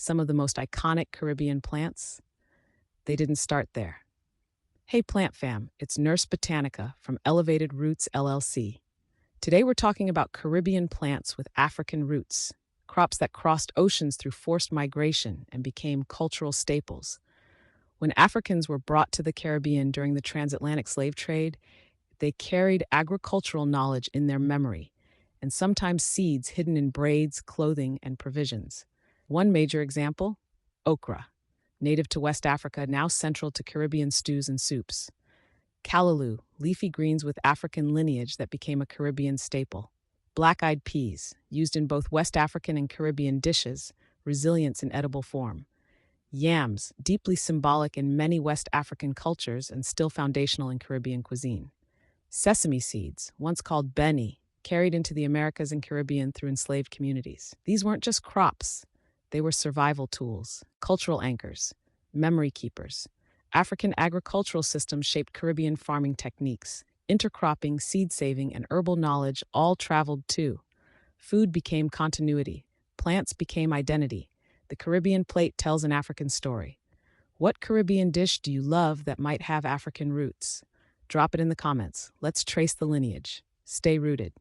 Some of the most iconic Caribbean plants, they didn't start there. Hey Plant Fam, it's Nurse Botanica from Elevated Roots LLC. Today we're talking about Caribbean plants with African roots, crops that crossed oceans through forced migration and became cultural staples. When Africans were brought to the Caribbean during the transatlantic slave trade, they carried agricultural knowledge in their memory, and sometimes seeds hidden in braids, clothing, and provisions. One major example, okra, native to West Africa, now central to Caribbean stews and soups. Callaloo, leafy greens with African lineage that became a Caribbean staple. Black-eyed peas, used in both West African and Caribbean dishes, resilience in edible form. Yams, deeply symbolic in many West African cultures and still foundational in Caribbean cuisine. Sesame seeds, once called benne, carried into the Americas and Caribbean through enslaved communities. These weren't just crops, they were survival tools, cultural anchors, memory keepers. African agricultural systems shaped Caribbean farming techniques. Intercropping, seed saving, and herbal knowledge all traveled too. Food became continuity. Plants became identity. The Caribbean plate tells an African story. What Caribbean dish do you love that might have African roots? Drop it in the comments. Let's trace the lineage. Stay rooted.